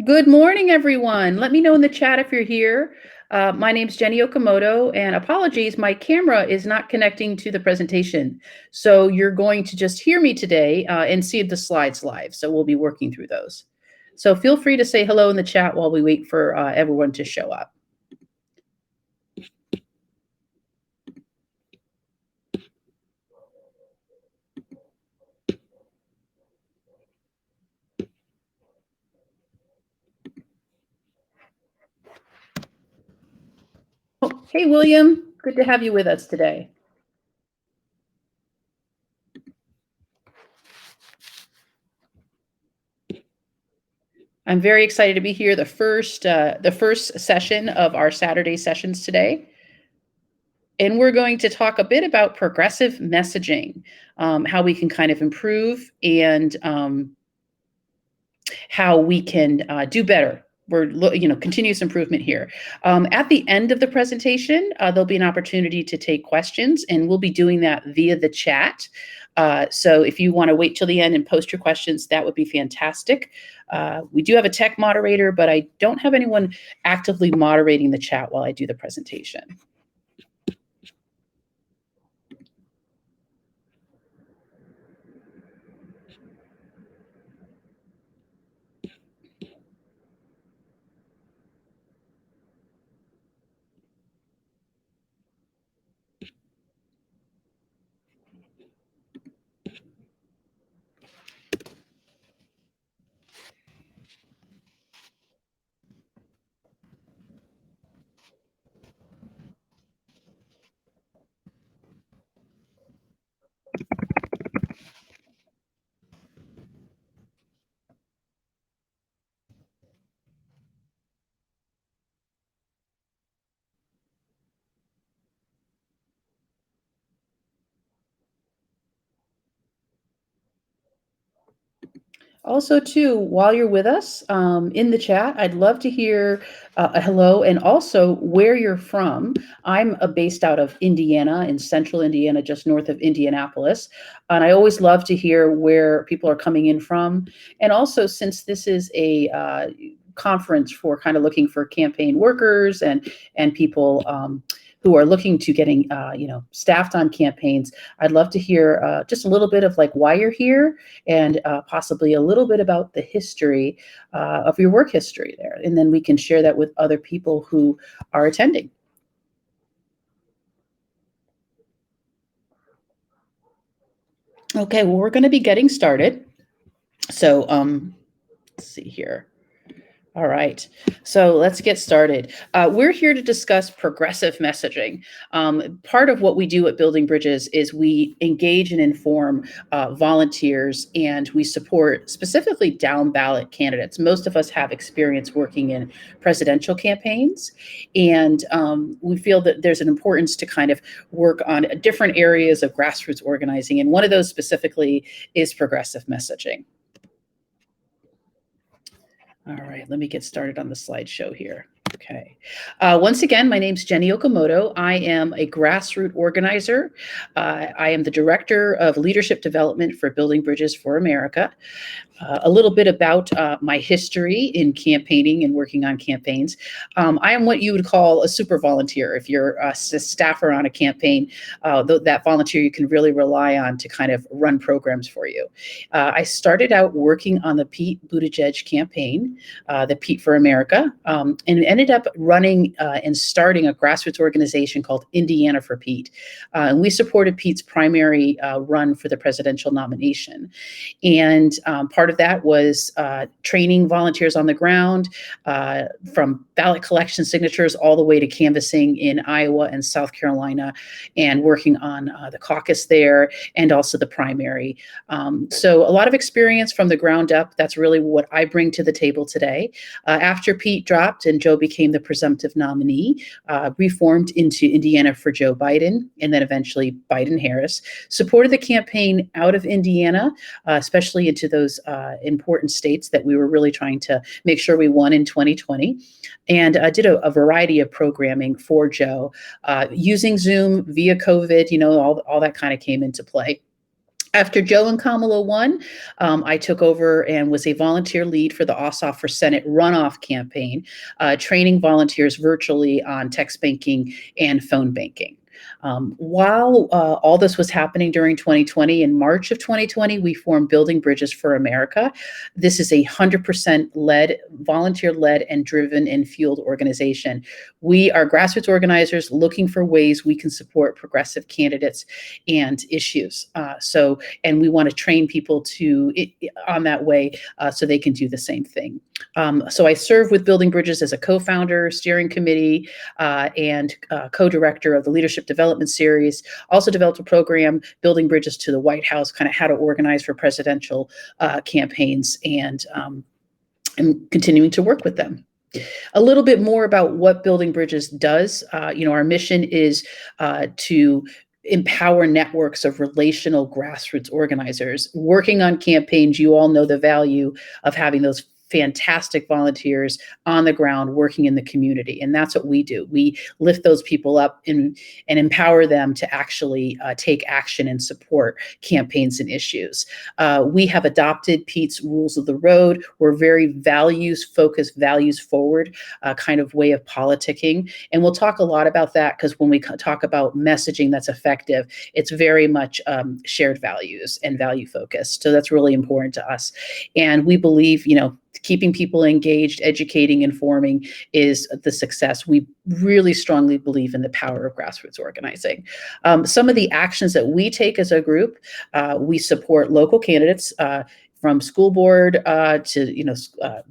Good morning, everyone. Let me know in the chat if you're here. My name's Jenny Okamoto, and apologies, my camera is not connecting to the presentation. So you're going to just hear me today and see the slides live. So we'll be working through those. So feel free to say hello in the chat while we wait for everyone to show up. Oh, hey, William. Good to have you with us today. I'm very excited to be here. The first session of our Saturday sessions today. And we're going to talk a bit about progressive messaging, how we can kind of improve and how we can do better. We're, continuous improvement here. At the end of the presentation, there'll be an opportunity to take questions, and we'll be doing that via the chat. So if you want to wait till the end and post your questions, that would be fantastic. We do have a tech moderator, but I don't have anyone actively moderating the chat while I do the presentation. Also, too, while you're with us in the chat, I'd love to hear a hello and also where you're from. I'm based out of Indiana, in central Indiana, just north of Indianapolis. And I always love to hear where people are coming in from. And also, since this is a conference for kind of looking for campaign workers and people who are looking to getting staffed on campaigns, I'd love to hear just a little bit of like why you're here and possibly a little bit about the history of your work history there, and then we can share that with other people who are attending. Okay, well, we're going to be getting started. So let's see here. All right, so let's get started. We're here to discuss progressive messaging. Part of what we do at Building Bridges is we engage and inform volunteers, and we support specifically down ballot candidates. Most of us have experience working in presidential campaigns, and we feel that there's an importance to kind of work on different areas of grassroots organizing, and one of those specifically is progressive messaging. All right, let me get started on the slideshow here. Okay. Once again, my name's Jenny Okamoto. I am a grassroots organizer. I am the Director of Leadership Development for Building Bridges for America. A little bit about my history in campaigning and working on campaigns. I am what you would call a super volunteer. If you're a staffer on a campaign, that volunteer you can really rely on to kind of run programs for you. I started out working on the Pete Buttigieg campaign, the Pete for America, and ended up running and starting a grassroots organization called Indiana for Pete. And we supported Pete's primary run for the presidential nomination. And part of that was training volunteers on the ground, from ballot collection signatures all the way to canvassing in Iowa and South Carolina, and working on the caucus there and also the primary. So a lot of experience from the ground up. That's really what I bring to the table today. After Pete dropped and Joe became the presumptive nominee, reformed into Indiana for Joe Biden, and then eventually Biden-Harris, supported the campaign out of Indiana, especially into those important states that we were really trying to make sure we won in 2020, and did a variety of programming for Joe using Zoom via COVID. All that kind of came into play. After Joe and Kamala won, I took over and was a volunteer lead for the Ossoff for Senate runoff campaign, training volunteers virtually on text banking and phone banking. While all this was happening during 2020, in March of 2020, we formed Building Bridges for America. This is a 100% led, volunteer led, and driven and fueled organization. We are grassroots organizers looking for ways we can support progressive candidates and issues. And we want to train people on that way so they can do the same thing. So I serve with Building Bridges as a co-founder, steering committee, and co-director of the Leadership Development Series. Also developed a program, Building Bridges to the White House, kind of how to organize for presidential campaigns, and continuing to work with them. A little bit more about what Building Bridges does. Our mission is to empower networks of relational grassroots organizers working on campaigns. You all know the value of having those fantastic volunteers on the ground working in the community. And that's what we do. We lift those people up and empower them to actually take action and support campaigns and issues. We have adopted Pete's Rules of the Road. We're very values focused, values forward kind of way of politicking. And we'll talk a lot about that, because when we talk about messaging that's effective, it's very much shared values and value focused. So that's really important to us. And we believe, keeping people engaged, educating, informing is the success. We really strongly believe in the power of grassroots organizing. Some of the actions that we take as a group, we support local candidates, from school board to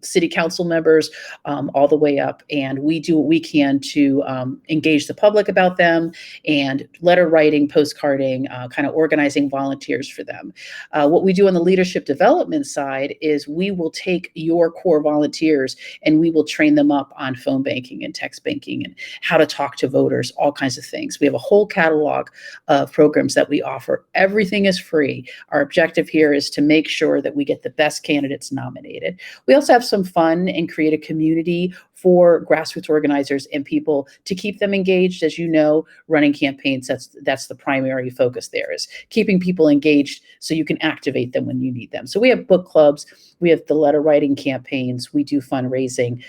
city council members, all the way up, and we do what we can to engage the public about them, and letter writing, postcarding, kind of organizing volunteers for them. What we do on the leadership development side is we will take your core volunteers and we will train them up on phone banking and text banking and how to talk to voters, all kinds of things. We have a whole catalog of programs that we offer. Everything is free. Our objective here is to make sure that we get the best candidates nominated. We also have some fun and create a community for grassroots organizers and people to keep them engaged. As you know, running campaigns, that's the primary focus there, is keeping people engaged so you can activate them when you need them. So we have book clubs, we have the letter writing campaigns, we do fundraising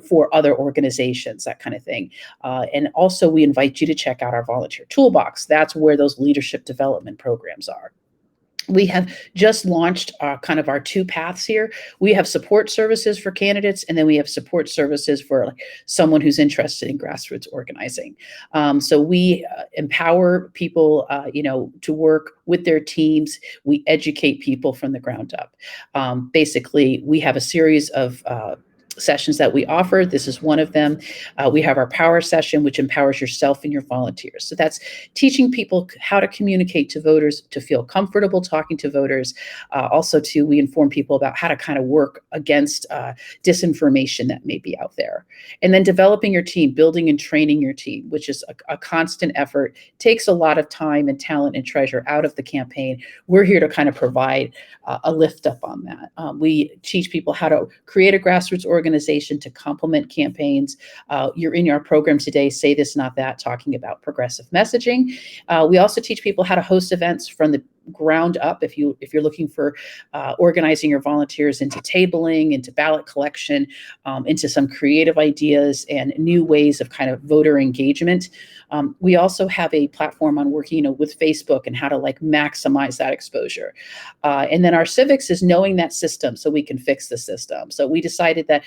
for other organizations, that kind of thing. And also we invite you to check out our volunteer toolbox. That's where those leadership development programs are. We have just launched kind of our two paths here. We have support services for candidates, and then we have support services for someone who's interested in grassroots organizing. So we empower people, to work with their teams. We educate people from the ground up. Basically, we have a series of sessions that we offer. This is one of them. We have our power session, which empowers yourself and your volunteers. So that's teaching people how to communicate to voters, to feel comfortable talking to voters. Also, too, we inform people about how to kind of work against disinformation that may be out there. And then developing your team, building and training your team, which is a constant effort, takes a lot of time and talent and treasure out of the campaign. We're here to kind of provide a lift up on that. We teach people how to create a grassroots organization to complement campaigns. You're in our program today, Say This, Not That, talking about progressive messaging. We also teach people how to host events from the ground up. If you're looking for organizing your volunteers into tabling, into ballot collection, into some creative ideas and new ways of kind of voter engagement. We also have a platform on working, with Facebook and how to maximize that exposure. And then our civics is knowing that system so we can fix the system. So we decided that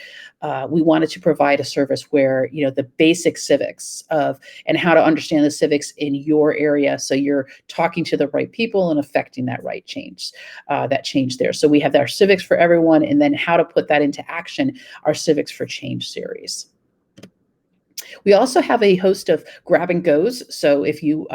we wanted to provide a service where, the basic civics and how to understand the civics in your area, so you're talking to the right people and affecting that right change, there. So we have our civics for everyone, and then how to put that into action, our Civics for Change series. We also have a host of grab and goes. So if you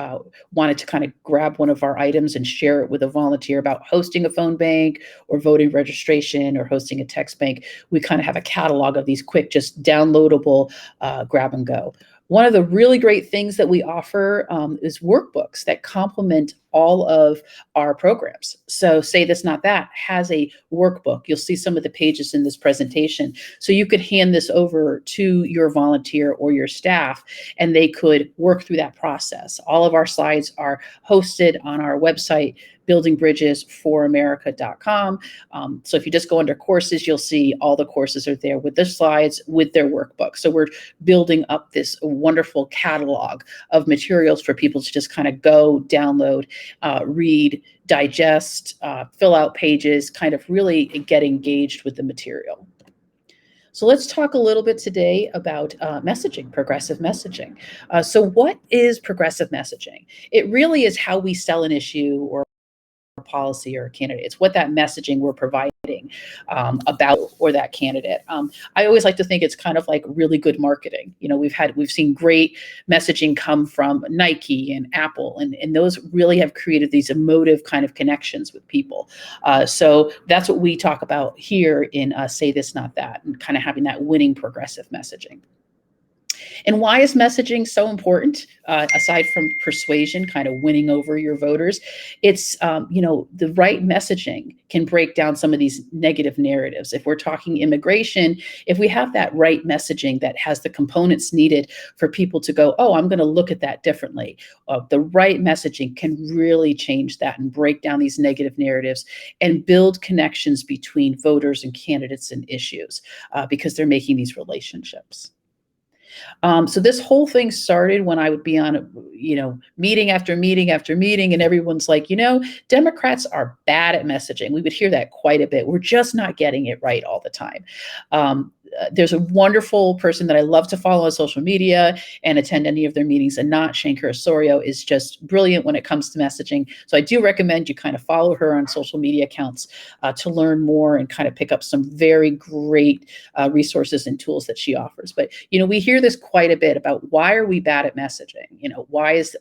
wanted to kind of grab one of our items and share it with a volunteer about hosting a phone bank or voting registration or hosting a text bank, we kind of have a catalog of these quick, just downloadable grab and go. One of the really great things that we offer is workbooks that complement all of our programs. So Say This, Not That has a workbook. You'll see some of the pages in this presentation. So you could hand this over to your volunteer or your staff, and they could work through that process. All of our slides are hosted on our website, buildingbridgesforamerica.com. So if you just go under courses, you'll see all the courses are there with the slides, with their workbook. So we're building up this wonderful catalog of materials for people to just kind of go download, read, digest, fill out pages, kind of really get engaged with the material. So let's talk a little bit today about messaging, progressive messaging. So what is progressive messaging? It really is how we sell an issue or policy or a candidate. It's what that messaging we're providing about or that candidate. I always like to think it's kind of like really good marketing. You know, we've seen great messaging come from Nike and Apple, and those really have created these emotive kind of connections with people. So that's what we talk about here in Say This, Not That, and kind of having that winning progressive messaging. And why is messaging so important? Aside from persuasion, kind of winning over your voters, it's, the right messaging can break down some of these negative narratives. If we're talking immigration, if we have that right messaging that has the components needed for people to go, oh, I'm going to look at that differently. The right messaging can really change that and break down these negative narratives and build connections between voters and candidates and issues because they're making these relationships. So this whole thing started when I would be on, meeting after meeting after meeting, and everyone's like, Democrats are bad at messaging. We would hear that quite a bit. We're just not getting it right all the time. There's a wonderful person that I love to follow on social media and attend any of their meetings. Anat Shanker-Osorio is just brilliant when it comes to messaging. So I do recommend you kind of follow her on social media accounts to learn more and kind of pick up some very great resources and tools that she offers. But, we hear this quite a bit about why are we bad at messaging? Why is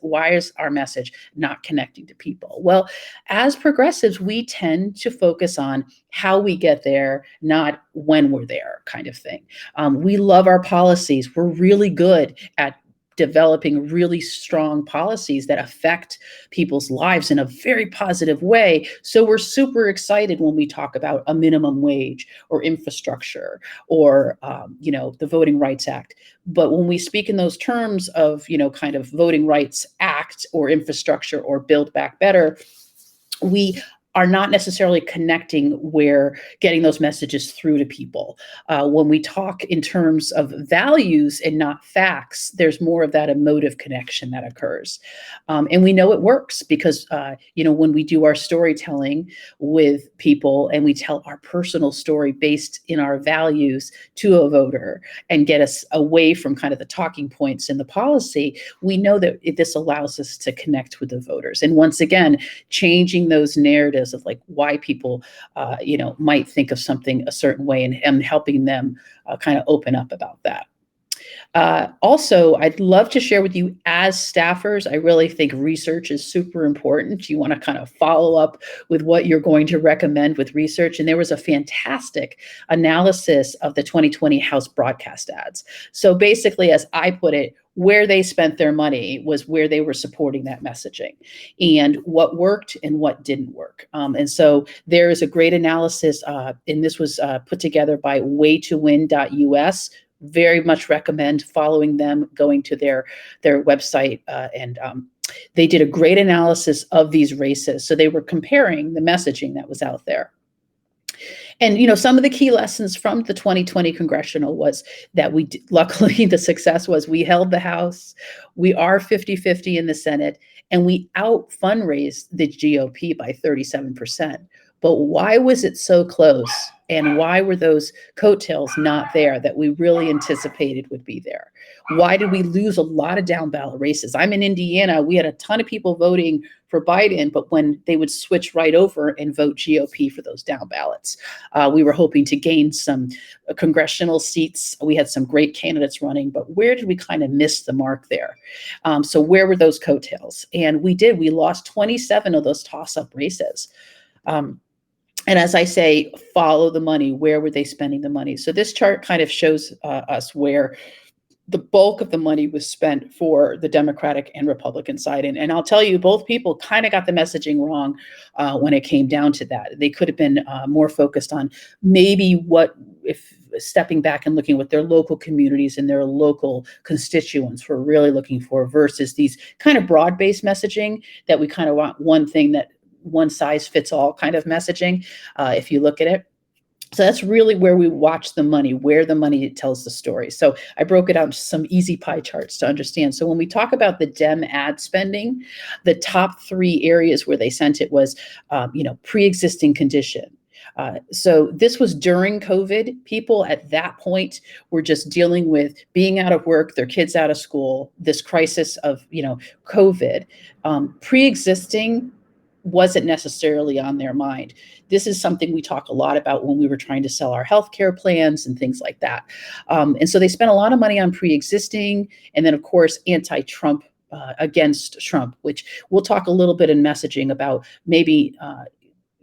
our message not connecting to people? Well, as progressives, we tend to focus on how we get there, not when we're there, kind of thing. We love our policies. We're really good at developing really strong policies that affect people's lives in a very positive way. So we're super excited when we talk about a minimum wage or infrastructure or, the Voting Rights Act. But when we speak in those terms of, kind of Voting Rights Act or infrastructure or Build Back Better, we are not necessarily connecting where getting those messages through to people. When we talk in terms of values and not facts, there's more of that emotive connection that occurs. And we know it works because, when we do our storytelling with people and we tell our personal story based in our values to a voter and get us away from kind of the talking points in the policy, we know that this allows us to connect with the voters. And once again, changing those narratives of like why people, might think of something a certain way and helping them kind of open up about that. Also, I'd love to share with you as staffers, I really think research is super important. You want to kind of follow up with what you're going to recommend with research. And there was a fantastic analysis of the 2020 House broadcast ads. So basically, as I put it, where they spent their money was where they were supporting that messaging and what worked and what didn't work. And so there is a great analysis, and this was put together by waytowin.us. Very much recommend following them, going to their website, and they did a great analysis of these races. So they were comparing the messaging that was out there. And, some of the key lessons from the 2020 congressional was that luckily the success was we held the House, we are 50-50 in the Senate, and we out fundraised the GOP by 37%. But why was it so close? And why were those coattails not there that we really anticipated would be there? Why did we lose a lot of down ballot races? I'm in Indiana. We had a ton of people voting for Biden, but when they would switch right over and vote GOP for those down ballots, we were hoping to gain some congressional seats. We had some great candidates running, but where did we kind of miss the mark there? So where were those coattails? And we lost 27 of those toss-up races. And as I say, follow the money. Where were they spending the money? So this chart kind of shows us where the bulk of the money was spent for the Democratic and Republican side. And I'll tell you, both people kind of got the messaging wrong when it came down to that. They could have been more focused on maybe if stepping back and looking what their local communities and their local constituents were really looking for versus these kind of broad-based messaging that we kind of want one thing that one size fits all kind of messaging, if you look at it. So that's really where we watch the money, where the money tells the story. So I broke it out into some easy pie charts to understand. So when we talk about the Dem ad spending, the top 3 areas where they sent it was, pre-existing condition. So this was during COVID. People at that point were just dealing with being out of work, their kids out of school, this crisis of, COVID. Pre-existing wasn't necessarily on their mind. This is something we talk a lot about when we were trying to sell our healthcare plans and things like that. And so they spent a lot of money on pre-existing, and then of course anti-Trump, against Trump, which we'll talk a little bit in messaging about, maybe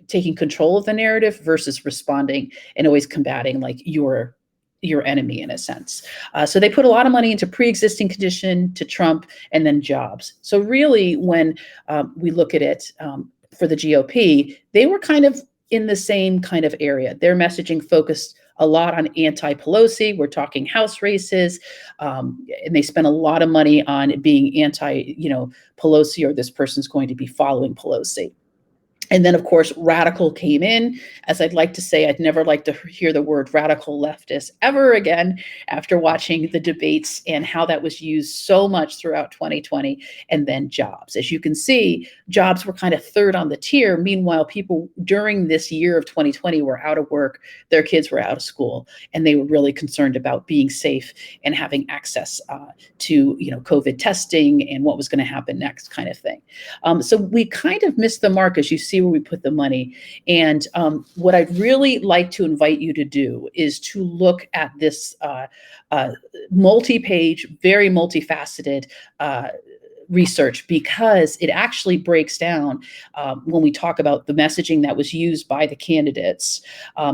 taking control of the narrative versus responding and always combating like your enemy in a sense. So they put a lot of money into pre-existing condition, to Trump, and then jobs. So really, when we look at it, for the GOP, they were kind of in the same kind of area. Their messaging focused a lot on anti-Pelosi. We're talking House races, and they spent a lot of money on being anti, Pelosi, or this person's going to be following Pelosi. And then, of course, radical came in. As I'd like to say, I'd never like to hear the word radical leftist ever again after watching the debates and how that was used so much throughout 2020. And then jobs. As you can see, jobs were kind of third on the tier. Meanwhile, people during this year of 2020 were out of work. Their kids were out of school, and they were really concerned about being safe and having access to, COVID testing and what was going to happen next, kind of thing. So we kind of missed the mark, as you see where we put the money. And what I'd really like to invite you to do is to look at this multi-page, very multifaceted research, because it actually breaks down, when we talk about the messaging that was used by the candidates.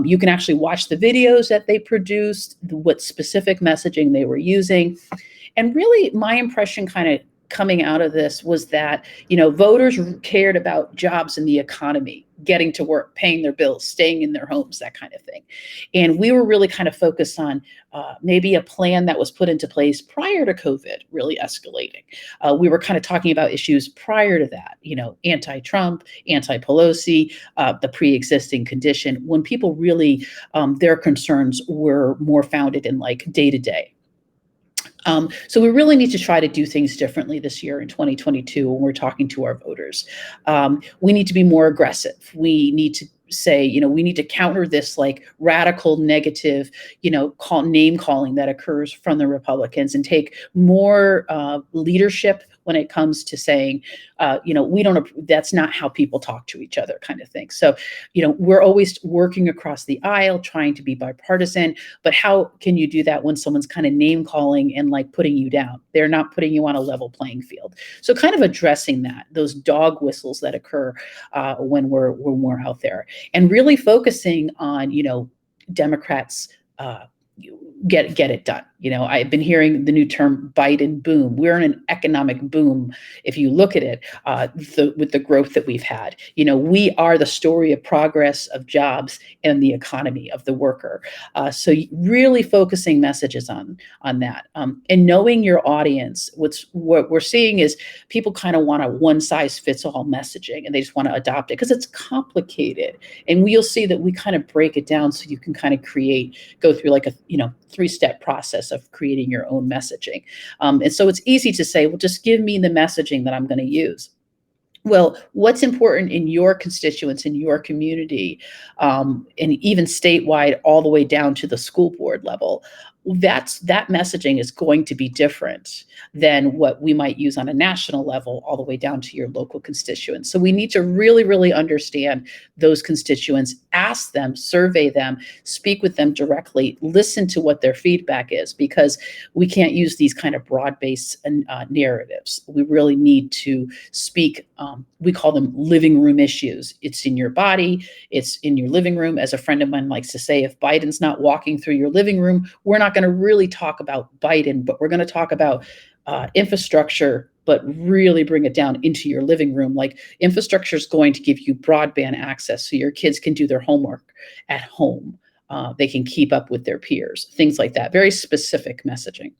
You can actually watch the videos that they produced, what specific messaging they were using. And really, my impression kind of coming out of this was that, voters cared about jobs and the economy, getting to work, paying their bills, staying in their homes, that kind of thing. And we were really kind of focused on maybe a plan that was put into place prior to COVID really escalating. We were kind of talking about issues prior to that, anti-Trump, anti-Pelosi, the pre-existing condition, when people really, their concerns were more founded in like day to day. So we really need to try to do things differently this year in 2022 when we're talking to our voters. We need to be more aggressive. We need to say, we need to counter this like radical negative, name calling that occurs from the Republicans, and take more leadership when it comes to saying, that's not how people talk to each other, kind of thing. So, we're always working across the aisle, trying to be bipartisan, but how can you do that when someone's kind of name calling and like putting you down? They're not putting you on a level playing field. So kind of addressing that, those dog whistles that occur when we're out there, and really focusing on, Democrats, get it done. I've been hearing the new term Biden boom. We're in an economic boom. If you look at it, with the growth that we've had, we are the story of progress, of jobs, and the economy of the worker. So really focusing messages on that, and knowing your audience. What we're seeing is people kind of want a one size fits all messaging, and they just want to adopt it because it's complicated. And we'll see that we kind of break it down so you can kind of go through like a 3-step process of creating your own messaging. And so it's easy to say, well, just give me the messaging that I'm going to use. Well, what's important in your constituents, in your community, and even statewide, all the way down to the school board level, that messaging is going to be different than what we might use on a national level, all the way down to your local constituents. So we need to really, really understand those constituents, ask them, survey them, speak with them directly, listen to what their feedback is, because we can't use these kind of broad-based narratives. We really need to speak, we call them living room issues. It's in your body, it's in your living room. As a friend of mine likes to say, if Biden's not walking through your living room, we're not going to really talk about Biden, but we're going to talk about infrastructure, but really bring it down into your living room. Like, infrastructure is going to give you broadband access so your kids can do their homework at home. They can keep up with their peers, things like that. Very specific messaging.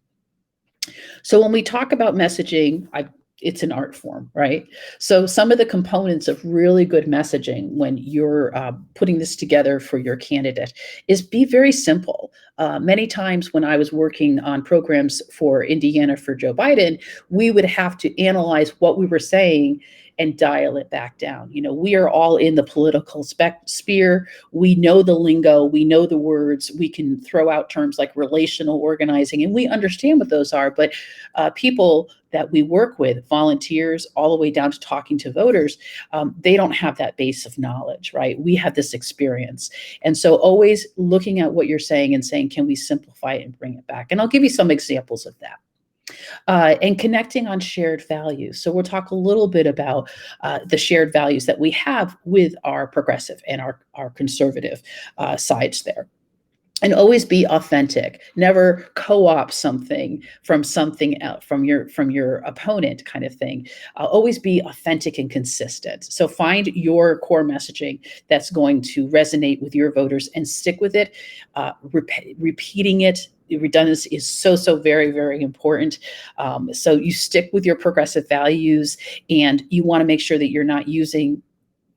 So when we talk about messaging, I've it's an art form, right? So some of the components of really good messaging when you're putting this together for your candidate is be very simple. Many times when I was working on programs for Indiana for Joe Biden, we would have to analyze what we were saying and dial it back down. We are all in the political sphere. We know the lingo, we know the words, we can throw out terms like relational organizing, and we understand what those are. But people that we work with, volunteers, all the way down to talking to voters, they don't have that base of knowledge, right? We have this experience. And so always looking at what you're saying and saying, can we simplify it and bring it back? And I'll give you some examples of that. And connecting on shared values. So we'll talk a little bit about the shared values that we have with our progressive and our conservative sides there. And always be authentic. Never co-opt something from something else, from your opponent, kind of thing. Always be authentic and consistent. So find your core messaging that's going to resonate with your voters and stick with it. Repeating it. Redundancy is so very, very important. So you stick with your progressive values, and you want to make sure that you're not using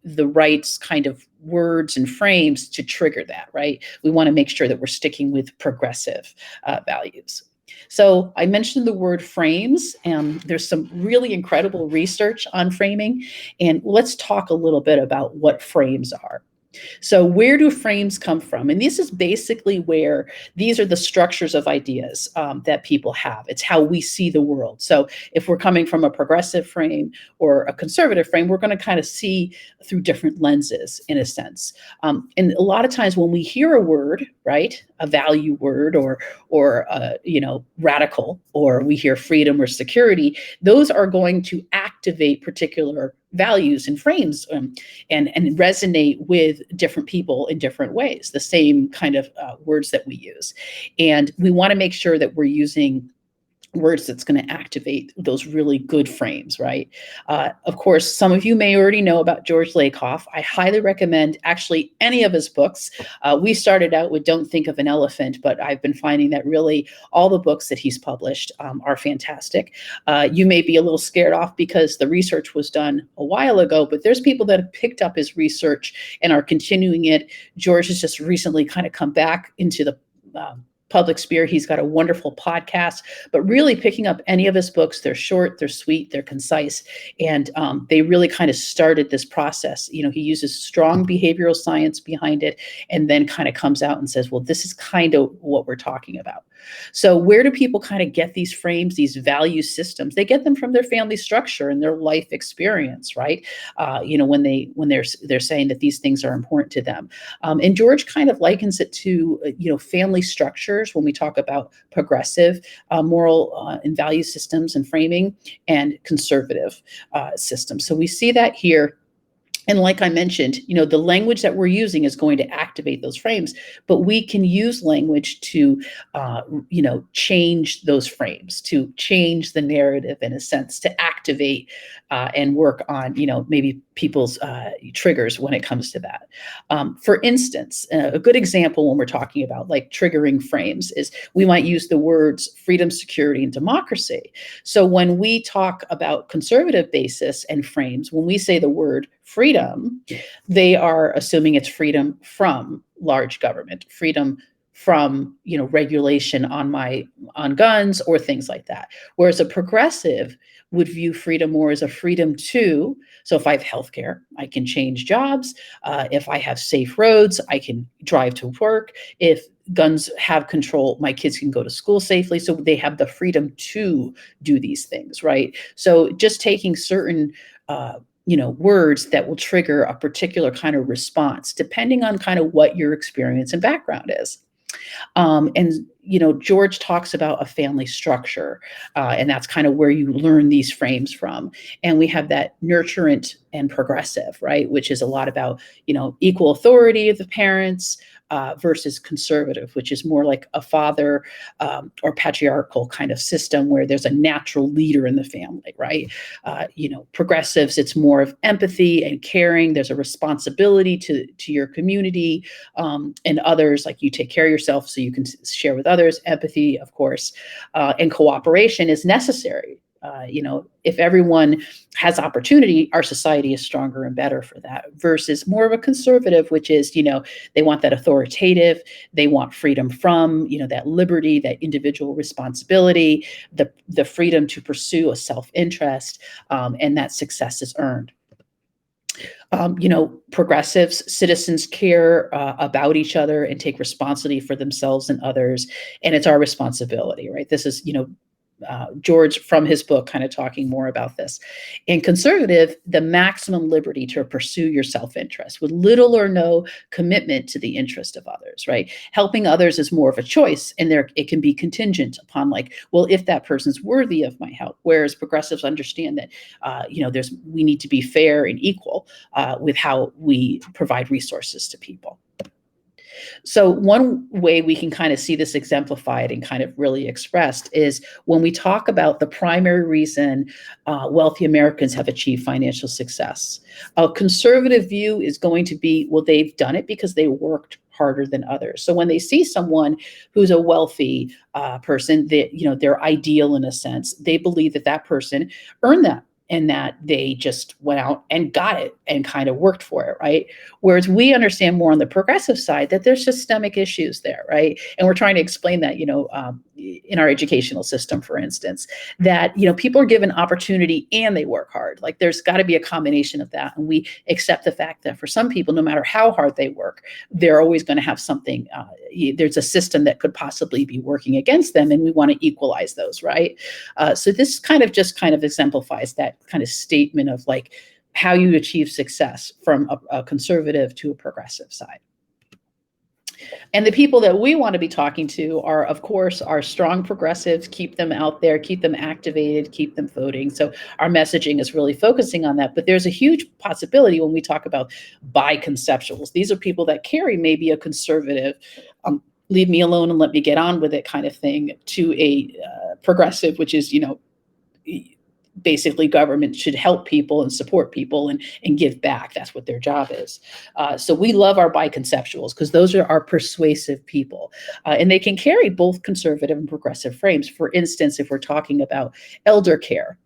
the right kind of words and frames to trigger that, right? We want to make sure that we're sticking with progressive values. So I mentioned the word frames, and there's some really incredible research on framing. And let's talk a little bit about what frames are. So where do frames come from? And this is basically where these are the structures of ideas that people have. It's how we see the world. So if we're coming from a progressive frame or a conservative frame, we're going to kind of see through different lenses, in a sense. And a lot of times when we hear a word, right, a value word or radical, or we hear freedom or security, those are going to activate particular values and frames and resonate with different people in different ways, the same kind of words that we use. And we want to make sure that we're using words that's going to activate those really good frames, right? Of course, some of you may already know about George Lakoff. I highly recommend actually any of his books. We started out with Don't Think of an Elephant, but I've been finding that really all the books that he's published are fantastic. You may be a little scared off because the research was done a while ago, but there's people that have picked up his research and are continuing it. George has just recently kind of come back into the public sphere. He's got a wonderful podcast, but really picking up any of his books, they're short, they're sweet, they're concise, and they really kind of started this process. He uses strong behavioral science behind it, and then kind of comes out and says, well, this is kind of what we're talking about. So where do people kind of get these frames, these value systems? They get them from their family structure and their life experience, right? When they're saying that these things are important to them. And George kind of likens it to, family structures when we talk about progressive moral and value systems and framing, and conservative systems. So we see that here. And like I mentioned, the language that we're using is going to activate those frames, but we can use language to, change those frames, to change the narrative, in a sense, to activate and work on, maybe people's triggers when it comes to that. For instance, a good example when we're talking about like triggering frames is we might use the words freedom, security, and democracy. So when we talk about conservative basis and frames, when we say the word freedom, they are assuming it's freedom from large government, freedom from regulation on guns or things like that. Whereas a progressive would view freedom more as a freedom to. So if I have healthcare, I can change jobs. If I have safe roads, I can drive to work. If guns have control, my kids can go to school safely. So they have the freedom to do these things, right? So just taking certain words that will trigger a particular kind of response, depending on kind of what your experience and background is. George talks about a family structure, and that's kind of where you learn these frames from. And we have that nurturant and progressive, right, which is a lot about, equal authority of the parents versus conservative, which is more like a father or patriarchal kind of system where there's a natural leader in the family, right? Progressives, it's more of empathy and caring. There's a responsibility to your community, and others, like you take care of yourself so you can share with others. Empathy, of course, and cooperation is necessary. If everyone has opportunity, our society is stronger and better for that, versus more of a conservative, which is, they want that authoritative, they want freedom from, that liberty, that individual responsibility, the freedom to pursue a self-interest, and that success is earned. Progressives, citizens care about each other and take responsibility for themselves and others, and it's our responsibility, right? This is, George from his book kind of talking more about this. And conservative, the maximum liberty to pursue your self-interest with little or no commitment to the interest of others, right? Helping others is more of a choice, and it can be contingent upon, like, well, if that person's worthy of my help. Whereas progressives understand that, we need to be fair and equal with how we provide resources to people. So one way we can kind of see this exemplified and kind of really expressed is when we talk about the primary reason wealthy Americans have achieved financial success. A conservative view is going to be, well, they've done it because they worked harder than others. So when they see someone who's a wealthy person, that, they're ideal in a sense, they believe that that person earned that, and that they just went out and got it and kind of worked for it, right? Whereas we understand more on the progressive side that there's systemic issues there, right? And we're trying to explain that, in our educational system, for instance, that, people are given opportunity and they work hard. Like, there's got to be a combination of that. And we accept the fact that for some people, no matter how hard they work, they're always going to have something, there's a system that could possibly be working against them, and we want to equalize those, right? So this kind of exemplifies that kind of statement of, like, how you achieve success from a conservative to a progressive side. And the people that we want to be talking to are, of course, our strong progressives. Keep them out there, keep them activated, keep them voting. So our messaging is really focusing on that. But there's a huge possibility when we talk about bi-conceptuals. These are people that carry maybe a conservative, leave me alone and let me get on with it kind of thing, to a progressive, which is, basically government should help people and support people and give back. That's what their job is. So we love our bi-conceptuals because those are our persuasive people. And they can carry both conservative and progressive frames. For instance, if we're talking about elder care,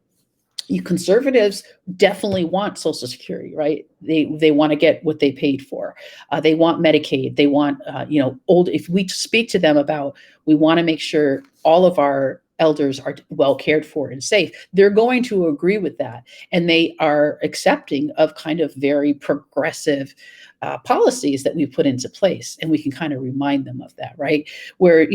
you conservatives definitely want Social Security, right? They want to get what they paid for. They want Medicaid. They want, if we speak to them about, we want to make sure all of our elders are well cared for and safe, they're going to agree with that. And they are accepting of kind of very progressive policies that we put into place. And we can kind of remind them of that, right? Where,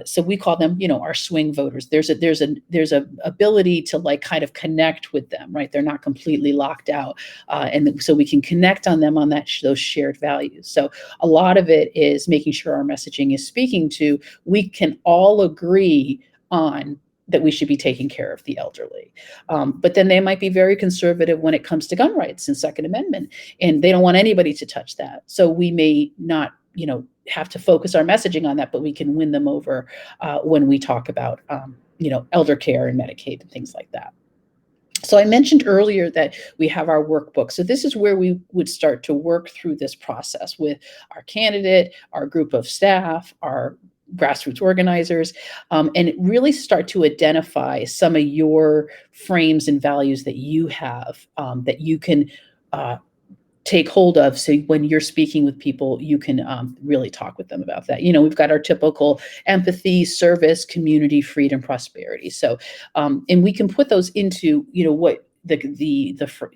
so we call them, our swing voters. There's a ability to, like, kind of connect with them, right? They're not completely locked out. And so we can connect on them on those shared values. So a lot of it is making sure our messaging is speaking to, we can all agree on that we should be taking care of the elderly. But then they might be very conservative when it comes to gun rights and Second Amendment, and they don't want anybody to touch that. So we may not, have to focus our messaging on that, but we can win them over when we talk about, elder care and Medicaid and things like that. So I mentioned earlier that we have our workbook. So this is where we would start to work through this process with our candidate, our group of staff, our grassroots organizers, and really start to identify some of your frames and values that you have, that you can take hold of. So when you're speaking with people, you can really talk with them about that. We've got our typical empathy, service, community, freedom, prosperity. So, and we can put those into, what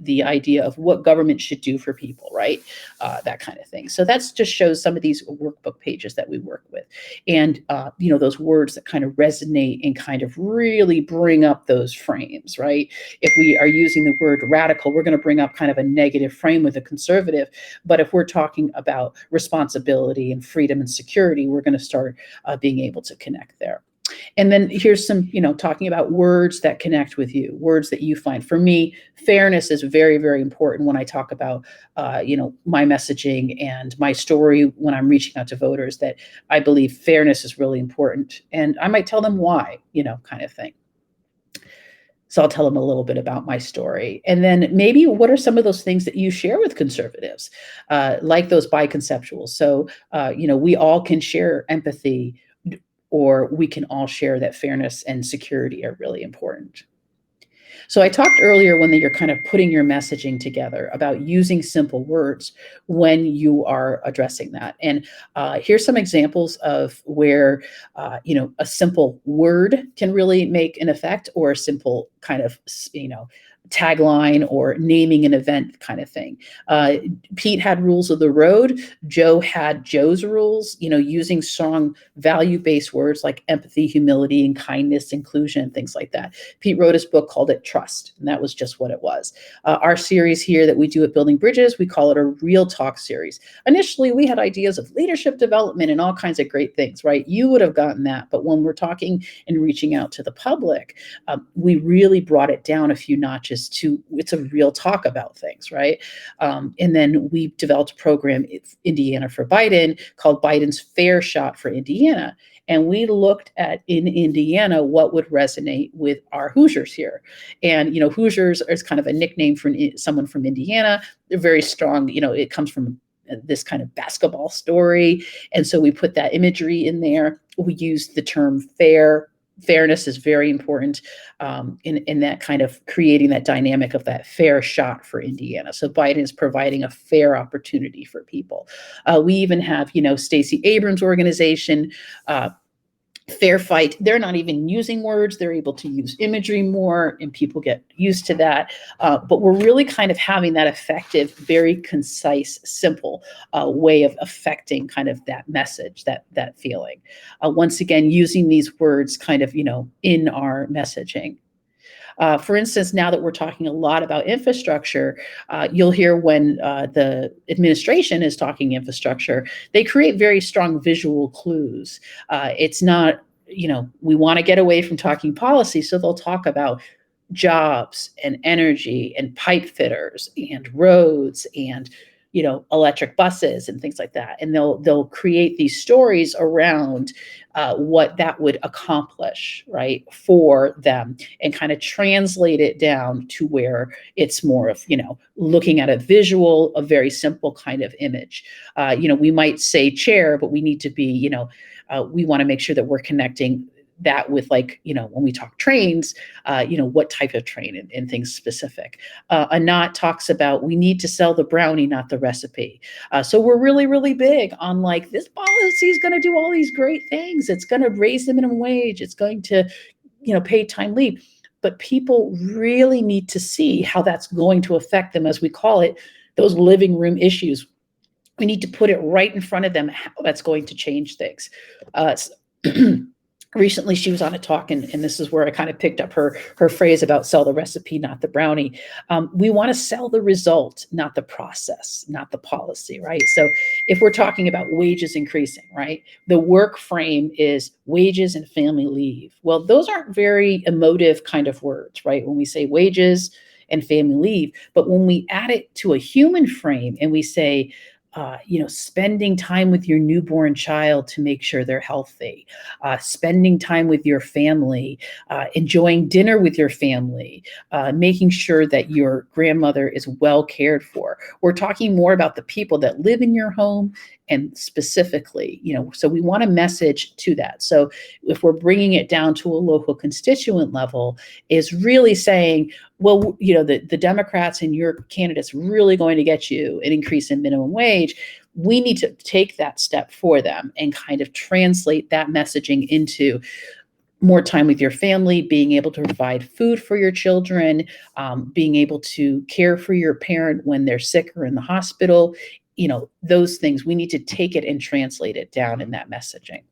the idea of what government should do for people, right? That kind of thing. So that's just shows some of these workbook pages that we work with, and those words that kind of resonate and kind of really bring up those frames, right? If we are using the word radical, we're going to bring up kind of a negative frame with a conservative. But if we're talking about responsibility and freedom and security, we're going to start being able to connect there. And then here's some, talking about words that connect with you, words that you find. For me, fairness is very, very important when I talk about, my messaging and my story when I'm reaching out to voters, that I believe fairness is really important. And I might tell them why, kind of thing. So I'll tell them a little bit about my story. And then maybe what are some of those things that you share with conservatives, like those bi-conceptuals. So, we all can share empathy, or we can all share that fairness and security are really important. So I talked earlier when you're kind of putting your messaging together about using simple words when you are addressing that. And here's some examples of where, a simple word can really make an effect, or a simple kind of, tagline or naming an event kind of thing. Uh, Pete had rules of the road. Joe had Joe's rules, using strong value-based words like empathy, humility, and kindness, inclusion, and things like that. Pete wrote his book, called it Trust, and that was just what it was. Our series here that we do at Building Bridges, we call it a Real Talk series. Initially, we had ideas of leadership development and all kinds of great things, right? You would have gotten that, but when we're talking and reaching out to the public, we really brought it down a few notches to it's a real talk about things, right? And then we developed a program, Indiana for Biden, called Biden's Fair Shot for Indiana. And we looked at, in Indiana, what would resonate with our Hoosiers here. And, Hoosiers is kind of a nickname for someone from Indiana. They're very strong. It comes from this kind of basketball story. And so we put that imagery in there. We used the term fair. Fairness is very important in that kind of creating that dynamic of that fair shot for Indiana. So Biden is providing a fair opportunity for people. We even have, Stacey Abrams' organization, Fair Fight. They're not even using words. They're able to use imagery more, and people get used to that. But we're really kind of having that effective, very concise, simple way of affecting kind of that message, that feeling. Once again, using these words kind of, in our messaging. For instance, now that we're talking a lot about infrastructure, you'll hear when the administration is talking infrastructure, they create very strong visual clues. It's not, we want to get away from talking policy, so they'll talk about jobs and energy and pipe fitters and roads and electric buses and things like that, and they'll create these stories around what that would accomplish, right, for them, and kind of translate it down to where it's more of looking at a visual, a very simple kind of image. We might say chair, but we need to be we want to make sure that we're connecting that with, like, when we talk trains, what type of train, and things specific. Anat talks about, we need to sell the brownie, not the recipe. So we're really, really big on, like, this policy is going to do all these great things. It's going to raise the minimum wage. It's going to, paid time leave. But people really need to see how that's going to affect them, as we call it, those living room issues. We need to put it right in front of them, how that's going to change things. Recently, she was on a talk, and this is where I kind of picked up her phrase about sell the recipe, not the brownie. We want to sell the result, not the process, not the policy, right? So if we're talking about wages increasing, right, the work frame is wages and family leave. Well, those aren't very emotive kind of words, right? When we say wages and family leave, but when we add it to a human frame and we say, spending time with your newborn child to make sure they're healthy, spending time with your family, enjoying dinner with your family, making sure that your grandmother is well cared for. We're talking more about the people that live in your home, and specifically, so we want a message to that. So if we're bringing it down to a local constituent level, is really saying, well, the Democrats and your candidate's really going to get you an increase in minimum wage. We need to take that step for them and kind of translate that messaging into more time with your family, being able to provide food for your children, being able to care for your parent when they're sick or in the hospital. Those things, we need to take it and translate it down in that messaging.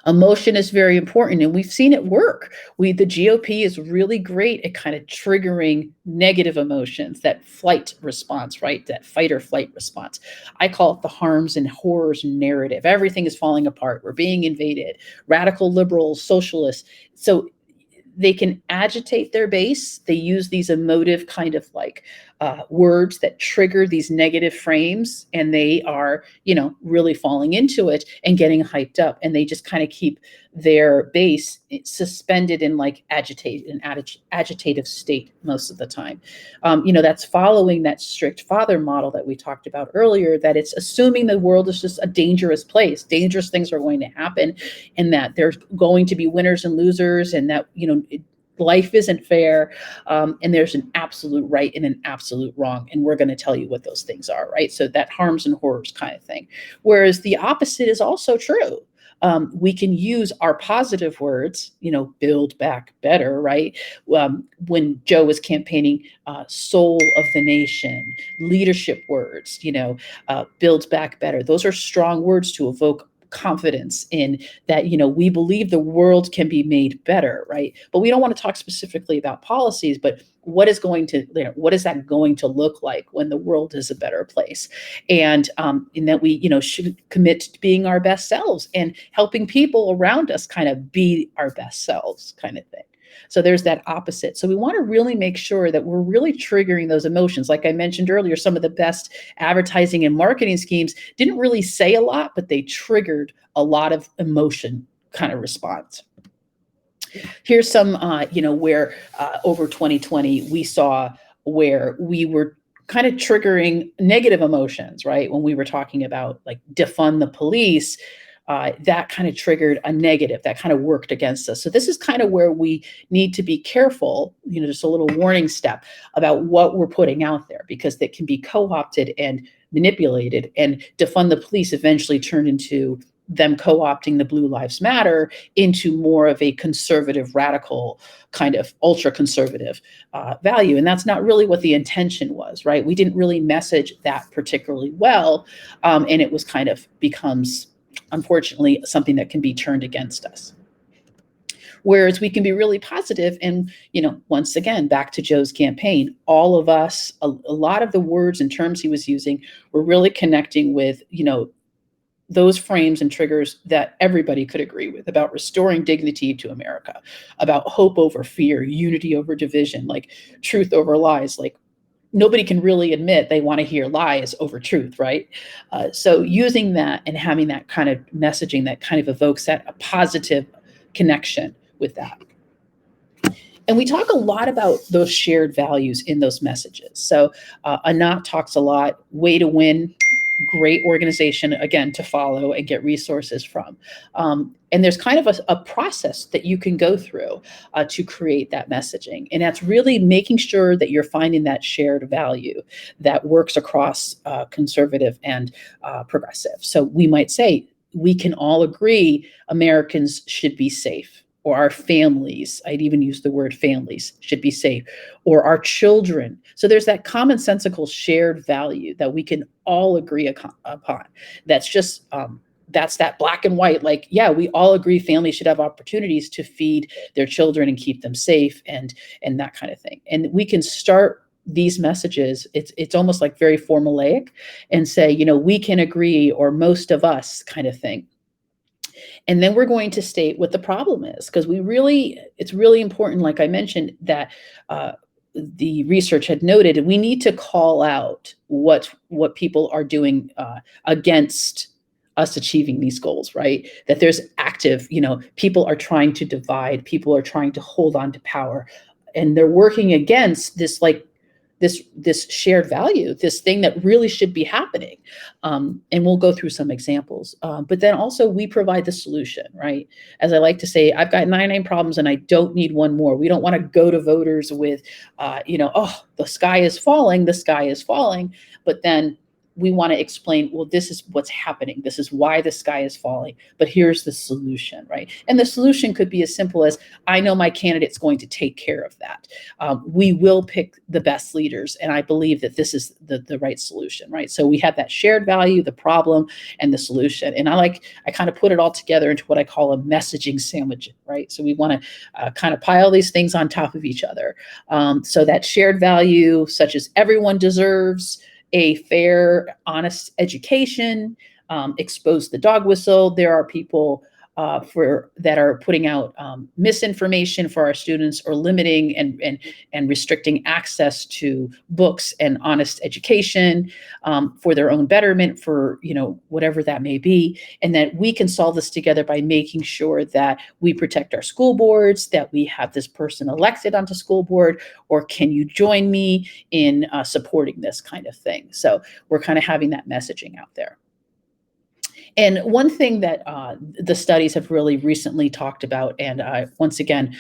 Emotion is very important, and we've seen it work. The GOP is really great at kind of triggering negative emotions, that flight response, right? That fight or flight response. I call it the harms and horrors narrative. Everything is falling apart. We're being invaded. Radical liberals, socialists. So they can agitate their base. They use these emotive kind of like words that trigger these negative frames, and they are, really falling into it and getting hyped up. And they just kind of keep their base suspended in like agitative state most of the time. That's following that strict father model that we talked about earlier, that it's assuming the world is just a dangerous place. Dangerous things are going to happen, and that there's going to be winners and losers, and that, life isn't fair, and there's an absolute right and an absolute wrong, and we're going to tell you what those things are, right? So that harms and horrors kind of thing. Whereas the opposite is also true. We can use our positive words, build back better, right? When Joe was campaigning, soul of the nation, leadership words, build back better. Those are strong words to evoke confidence in that, we believe the world can be made better, right? But we don't want to talk specifically about policies, but what is that going to look like when the world is a better place? And in that we, should commit to being our best selves and helping people around us kind of be our best selves kind of thing. So there's that opposite. So we want to really make sure that we're really triggering those emotions. Like I mentioned earlier, some of the best advertising and marketing schemes didn't really say a lot, but they triggered a lot of emotion kind of response. Here's some, where over 2020, we saw where we were kind of triggering negative emotions, right? When we were talking about like defund the police, that kind of triggered a negative that kind of worked against us. So this is kind of where we need to be careful, just a little warning step about what we're putting out there, because that can be co-opted and manipulated, and defund the police eventually turned into them co-opting the Blue Lives Matter into more of a conservative, radical, kind of ultra conservative value. And that's not really what the intention was, right? We didn't really message that particularly well. And it was kind of becomes, unfortunately, something that can be turned against us. Whereas we can be really positive, and once again, back to Joe's campaign, all of us, a lot of the words and terms he was using were really connecting with, those frames and triggers that everybody could agree with, about restoring dignity to America, about hope over fear, unity over division, like truth over lies. Like nobody can really admit they want to hear lies over truth, right? So using that and having that kind of messaging that kind of evokes a positive connection with that. And we talk a lot about those shared values in those messages. So Anat talks a lot, way to win, great organization, again, to follow and get resources from. And there's kind of a process that you can go through to create that messaging. And that's really making sure that you're finding that shared value that works across conservative and progressive. So we might say, we can all agree Americans should be safe, or our families, I'd even use the word families, should be safe, or our children. So there's that commonsensical shared value that we can all agree upon. That's just, that's that black and white, like, yeah, we all agree families should have opportunities to feed their children and keep them safe, and that kind of thing. And we can start these messages, it's almost like very formulaic, and say, we can agree, or most of us kind of thing. And then we're going to state what the problem is, because it's really important, like I mentioned, that the research had noted, we need to call out what people are doing against us achieving these goals, right? That there's active, people are trying to divide, people are trying to hold on to power, and they're working against this, like, this shared value, this thing that really should be happening. And we'll go through some examples. But then also we provide the solution, right? As I like to say, I've got 99 problems and I don't need one more. We don't want to go to voters with, oh, the sky is falling, but then we want to explain, well, this is what's happening. This is why the sky is falling, but here's the solution, right? And the solution could be as simple as, I know my candidate's going to take care of that. We will pick the best leaders, and I believe that this is the right solution, right? So we have that shared value, the problem, and the solution. And I kind of put it all together into what I call a messaging sandwich, right? So we want to kind of pile these things on top of each other. So that shared value, such as everyone deserves a fair, honest education, expose the dog whistle. There are people that are putting out misinformation for our students, or limiting and restricting access to books and honest education for their own betterment, for whatever that may be. And that we can solve this together by making sure that we protect our school boards, that we have this person elected onto school board, or can you join me in supporting this kind of thing? So we're kind of having that messaging out there. And one thing that the studies have really recently talked about, and once again,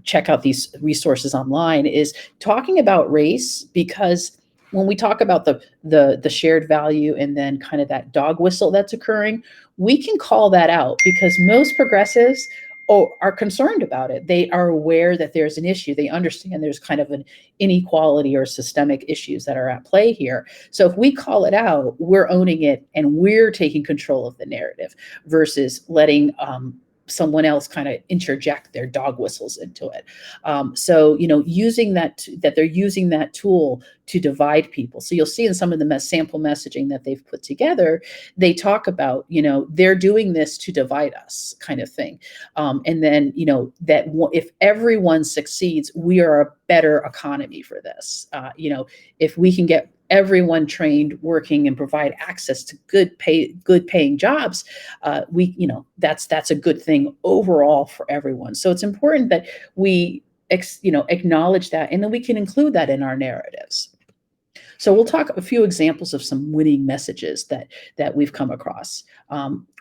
check out these resources online, is talking about race, because when we talk about the shared value and then kind of that dog whistle that's occurring, we can call that out because most progressives are concerned about it. They are aware that there's an issue. They understand there's kind of an inequality or systemic issues that are at play here. So if we call it out, we're owning it and we're taking control of the narrative versus letting someone else kind of interject their dog whistles into it. So, using that they're using that tool to divide people. So you'll see in some of the sample messaging that they've put together, they talk about, they're doing this to divide us kind of thing. And then, that if everyone succeeds, we are a better economy for this. If we can get everyone trained, working, and provide access to good paying jobs, that's a good thing overall for everyone. So it's important that we acknowledge that, and then we can include that in our narratives. So we'll talk a few examples of some winning messages that we've come across.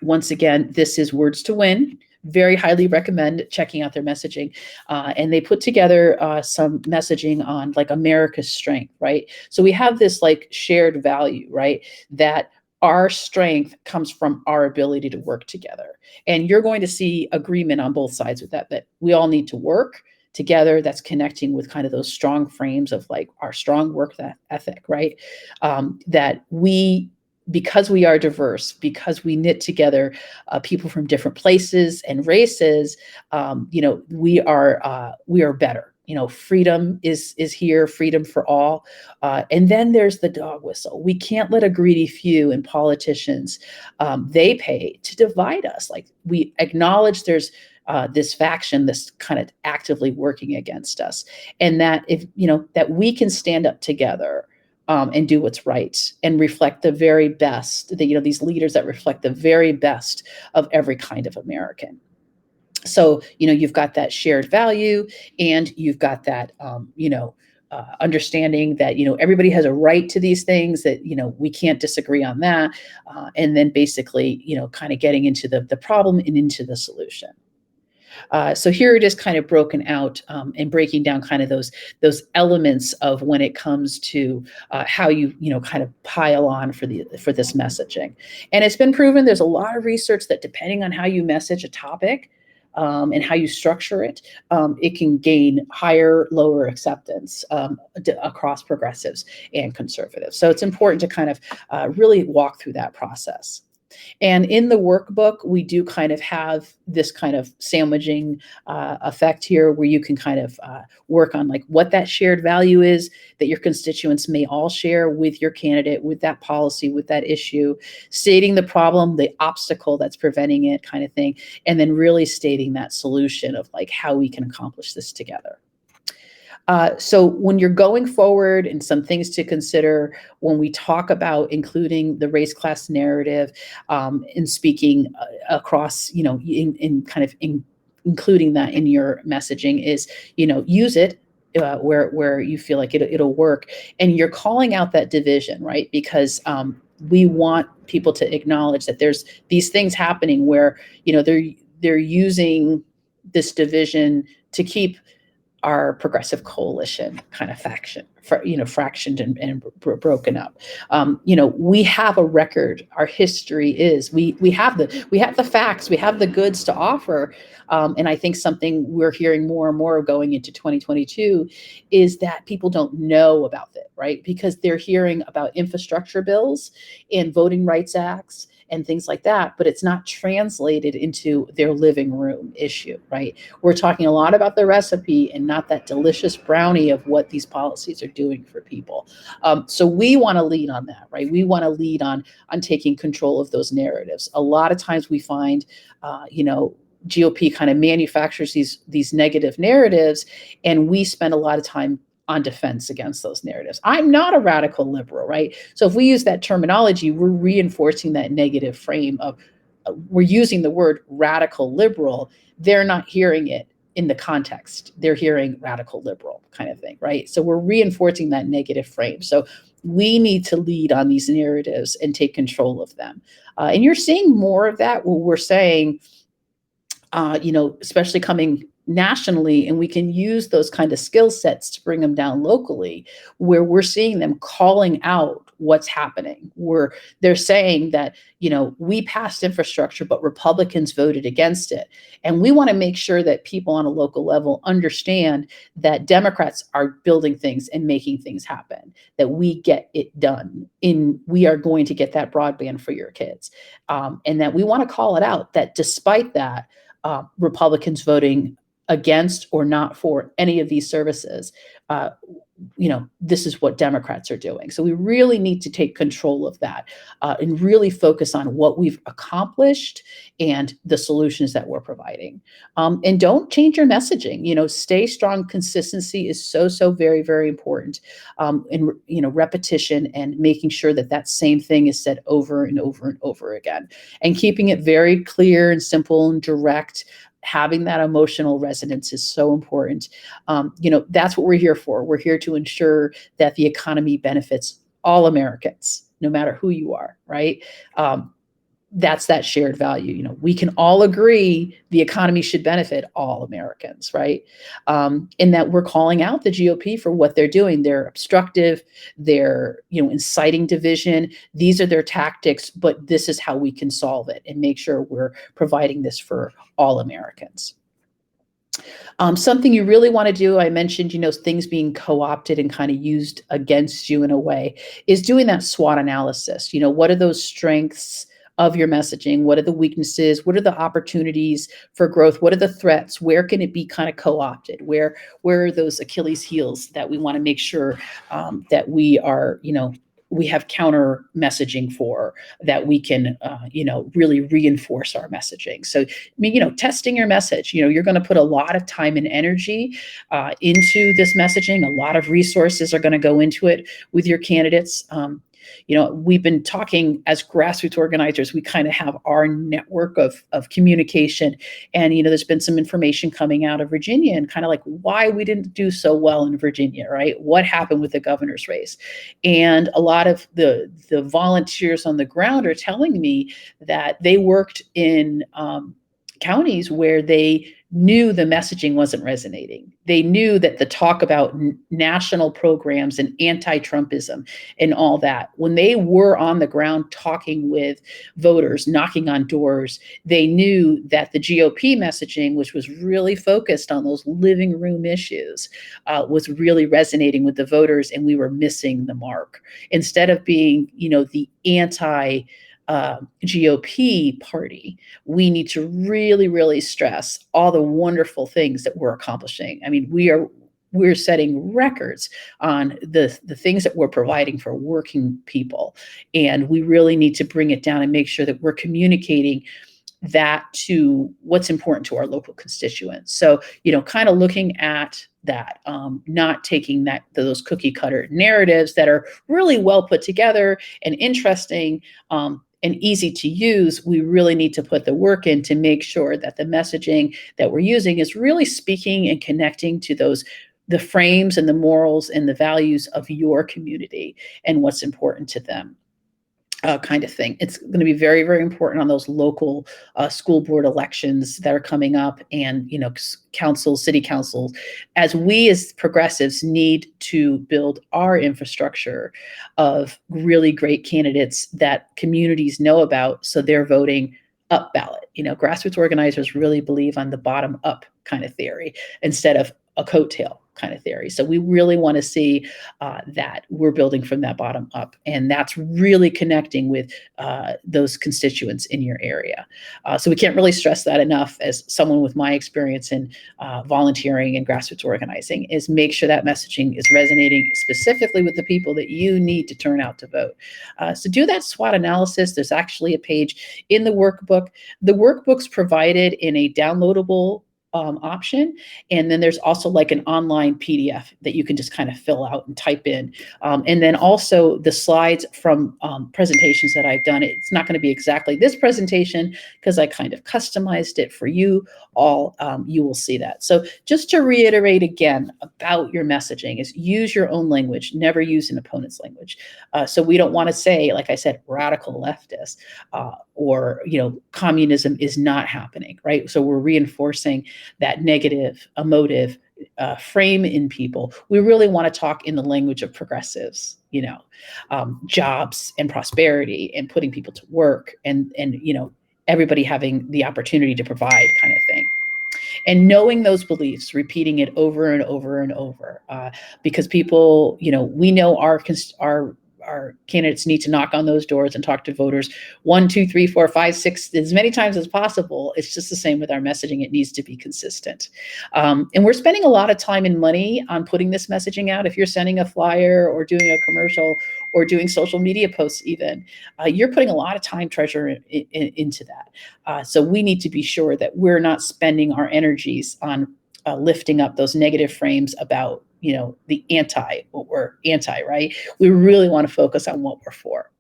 Once again, this is Words to Win. Very highly recommend checking out their messaging. And they put together some messaging on like America's strength, right? So we have this like shared value, right? That our strength comes from our ability to work together. And you're going to see agreement on both sides with that we all need to work together. That's connecting with kind of those strong frames of like our strong work ethic, right? That because we are diverse, because we knit together people from different places and races, we are better. Freedom is here, freedom for all. And then there's the dog whistle. We can't let a greedy few and politicians, they pay to divide us. Like, we acknowledge there's this faction that's kind of actively working against us, and that that we can stand up together and do what's right and reflect the very best, these leaders that reflect the very best of every kind of American. So, you've got that shared value, and you've got that, understanding that, everybody has a right to these things, that, we can't disagree on that. And then basically, kind of getting into the problem and into the solution. So here it is kind of broken out and breaking down kind of those elements of when it comes to how you kind of pile on for this messaging. And it's been proven, there's a lot of research that depending on how you message a topic and how you structure it, it can gain higher, lower acceptance across progressives and conservatives. So it's important to kind of really walk through that process. And in the workbook, we do kind of have this kind of sandwiching effect here, where you can kind of work on like what that shared value is that your constituents may all share with your candidate, with that policy, with that issue, stating the problem, the obstacle that's preventing it, kind of thing, and then really stating that solution of like how we can accomplish this together. So when you're going forward, and some things to consider when we talk about including the race class narrative in speaking across, in kind of including that in your messaging, is, use it where you feel like it'll work, and you're calling out that division, right? Because we want people to acknowledge that there's these things happening where, they're using this division to keep our progressive coalition kind of fractioned and broken up. We have a record. Our history is we have the facts, we have the goods to offer. And I think something we're hearing more and more going into 2022 is that people don't know about it, right? Because they're hearing about infrastructure bills and voting rights acts and things like that, but it's not translated into their living room issue, right? We're talking a lot about the recipe and not that delicious brownie of what these policies are doing for people. So we want to lead on that, right? We want to lead on taking control of those narratives. A lot of times we find, GOP kind of manufactures these negative narratives, and we spend a lot of time on defense against those narratives. I'm not a radical liberal, right? So if we use that terminology, we're reinforcing that negative frame of, we're using the word radical liberal. They're not hearing it in the context. They're hearing radical liberal kind of thing, right? So we're reinforcing that negative frame. So We need to lead on these narratives and take control of them. And you're seeing more of that. What we're saying, especially coming nationally, and we can use those kind of skill sets to bring them down locally, where we're seeing them calling out what's happening. Where they're saying that, we passed infrastructure, but Republicans voted against it. And we want to make sure that people on a local level understand that Democrats are building things and making things happen, that we get it done. We are going to get that broadband for your kids. And that we want to call it out that despite that, Republicans voting against or not for any of these services, this is what Democrats are doing. So we really need to take control of that, and really focus on what we've accomplished and the solutions that we're providing. And don't change your messaging. Stay strong. Consistency is so very, very important. And repetition and making sure that that same thing is said over and over and over again, and keeping it very clear and simple and direct. Having that emotional resonance is so important. That's what we're here for. We're here to ensure that the economy benefits all Americans, no matter who you are, right? That's that shared value. We can all agree the economy should benefit all Americans, right? And that we're calling out the GOP for what they're doing. They're obstructive, they're, inciting division. These are their tactics, but this is how we can solve it and make sure we're providing this for all Americans. Something you really want to do, I mentioned, things being co-opted and kind of used against you in a way, is doing that SWOT analysis. What are those strengths of your messaging? What are the weaknesses? What are the opportunities for growth? What are the threats? Where can it be kind of co-opted? Where are those Achilles heels that we want to make sure that we are, we have counter messaging for, that we can, really reinforce our messaging. So, testing your message, you're going to put a lot of time and energy into this messaging. A lot of resources are going to go into it with your candidates. We've been talking as grassroots organizers, we kind of have our network of communication. And, there's been some information coming out of Virginia and kind of like why we didn't do so well in Virginia, right? What happened with the governor's race? And a lot of the volunteers on the ground are telling me that they worked in counties where they knew the messaging wasn't resonating. They knew that the talk about national programs and anti-Trumpism and all that, when they were on the ground talking with voters, knocking on doors, they knew that the GOP messaging, which was really focused on those living room issues, was really resonating with the voters, and we were missing the mark. Instead of being, the anti GOP party, we need to really, really stress all the wonderful things that we're accomplishing. I mean, we're setting records on the things that we're providing for working people, and we really need to bring it down and make sure that we're communicating that to what's important to our local constituents. So, kind of looking at that, not taking those cookie cutter narratives that are really well put together and interesting, and easy to use. We really need to put the work in to make sure that the messaging that we're using is really speaking and connecting to the frames and the morals and the values of your community and what's important to them. Kind of thing. It's going to be very, very important on those local school board elections that are coming up, and councils, city councils, as we as progressives need to build our infrastructure of really great candidates that communities know about, so they're voting up ballot. Grassroots organizers really believe on the bottom up kind of theory instead of a coattail kind of theory. So we really want to see that we're building from that bottom up, and that's really connecting with those constituents in your area. So we can't really stress that enough, as someone with my experience in volunteering and grassroots organizing, is make sure that messaging is resonating specifically with the people that you need to turn out to vote. So do that SWOT analysis. There's actually a page in the workbook. The workbook's provided in a downloadable option. And then there's also like an online PDF that you can just kind of fill out and type in. And then also the slides from presentations that I've done. It's not going to be exactly this presentation because I kind of customized it for you all. You will see that. So just to reiterate again about your messaging is use your own language, never use an opponent's language. So we don't want to say, like I said, radical leftist or, communism is not happening, right? So we're reinforcing that negative emotive frame in people. We really want to talk in the language of progressives, jobs and prosperity and putting people to work and everybody having the opportunity to provide kind of thing. And knowing those beliefs, repeating it over and over and over, because people, we know our candidates need to knock on those doors and talk to voters 1, 2, 3, 4, 5, 6, as many times as possible. It's just the same with our messaging. It needs to be consistent. And we're spending a lot of time and money on putting this messaging out. If you're sending a flyer or doing a commercial or doing social media posts even, you're putting a lot of time, treasure into that. So we need to be sure that we're not spending our energies on lifting up those negative frames about the what we're anti, right? We really want to focus on what we're for.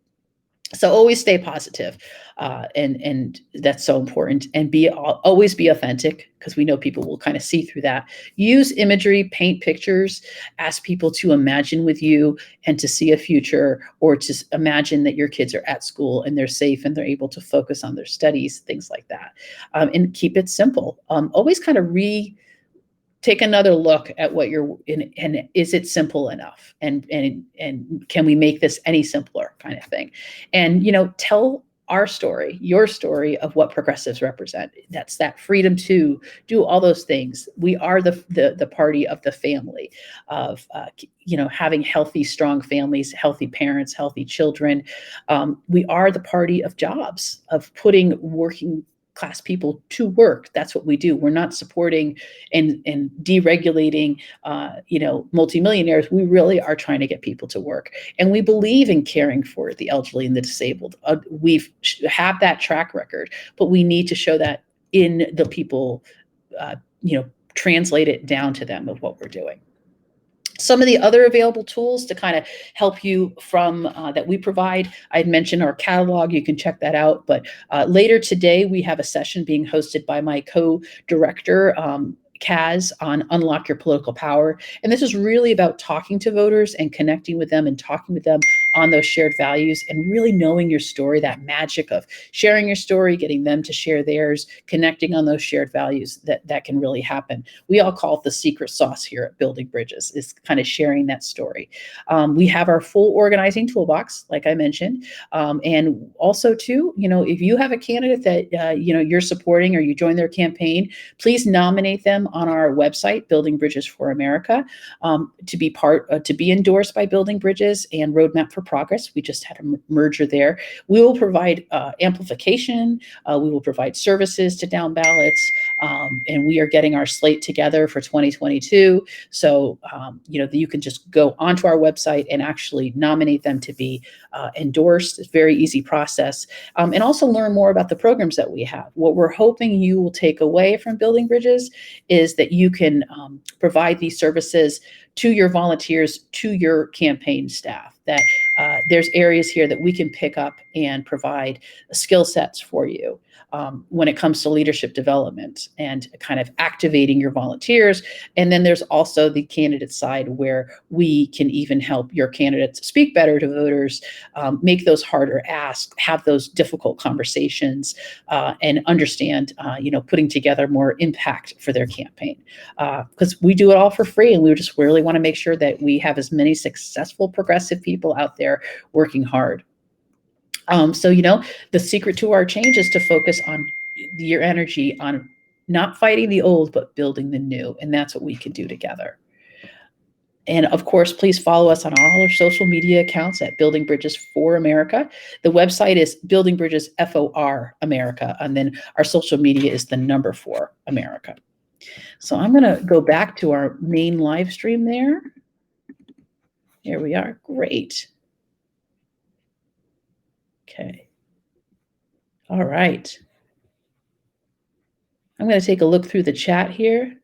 So always stay positive, and that's so important. And always be authentic, because we know people will kind of see through that. Use imagery, paint pictures, ask people to imagine with you and to see a future, or to imagine that your kids are at school and they're safe and they're able to focus on their studies, things like that. And keep it simple. Always kind of take another look at what you're in, and is it simple enough, and can we make this any simpler, kind of thing. And tell our story, your story of what progressives represent. That's that freedom to do all those things. We are the party of the family, of having healthy, strong families, healthy parents, healthy children. We are the party of jobs, of putting working class people to work. That's what we do. We're not supporting and deregulating, multimillionaires. We really are trying to get people to work, and we believe in caring for the elderly and the disabled. We've have that track record, but we need to show that in the people, translate it down to them of what we're doing. Some of the other available tools to kind of help you from that we provide, I'd mentioned our catalog. You can check that out. But later today, we have a session being hosted by my co-director, Kaz, on Unlock Your Political Power. And this is really about talking to voters and connecting with them and talking with them on those shared values, and really knowing your story, that magic of sharing your story, getting them to share theirs, connecting on those shared values. That can really happen. We all call it the secret sauce here at Building Bridges, is kind of sharing that story. We have our full organizing toolbox, like I mentioned. And also too, if you have a candidate that, you're supporting, or you join their campaign, please nominate them on our website, Building Bridges for America, to be endorsed by Building Bridges and Roadmap for Progress. We just had a merger there. We will provide amplification. We will provide services to down ballots. And we are getting our slate together for 2022. So, you can just go onto our website and actually nominate them to be endorsed. It's a very easy process. And also learn more about the programs that we have. What we're hoping you will take away from Building Bridges is that you can provide these services to your volunteers, to your campaign staff, that there's areas here that we can pick up and provide skill sets for you when it comes to leadership development and kind of activating your volunteers. And then there's also the candidate side, where we can even help your candidates speak better to voters, make those harder asks, have those difficult conversations, and understand, putting together more impact for their campaign. Because we do it all for free, and we just really want to make sure that we have as many successful progressive people out there working hard. So, the secret to our change is to focus on your energy on not fighting the old, but building the new. And that's what we can do together. And of course, please follow us on all our social media accounts at Building Bridges for America. The website is Building Bridges FOR America. And then our social media is the number 4 America. So I'm going to go back to our main live stream there. Here we are. Great. Okay. All right. I'm going to take a look through the chat here.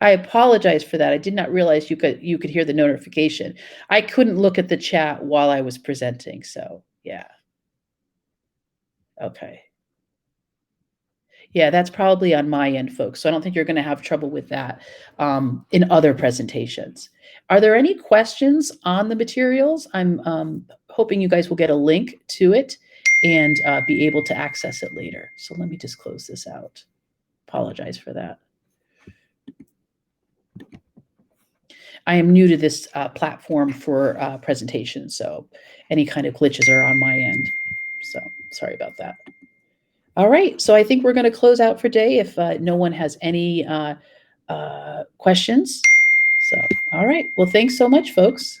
I apologize for that. I did not realize you could hear the notification. I couldn't look at the chat while I was presenting, so yeah. Okay. Yeah, that's probably on my end, folks. So I don't think you're going to have trouble with that in other presentations. Are there any questions on the materials? I'm hoping you guys will get a link to it and be able to access it later. So let me just close this out. Apologize for that. I am new to this platform for presentations, so any kind of glitches are on my end. So sorry about that. All right, so I think we're going to close out for today if no one has any questions. So, all right, well, thanks so much, folks.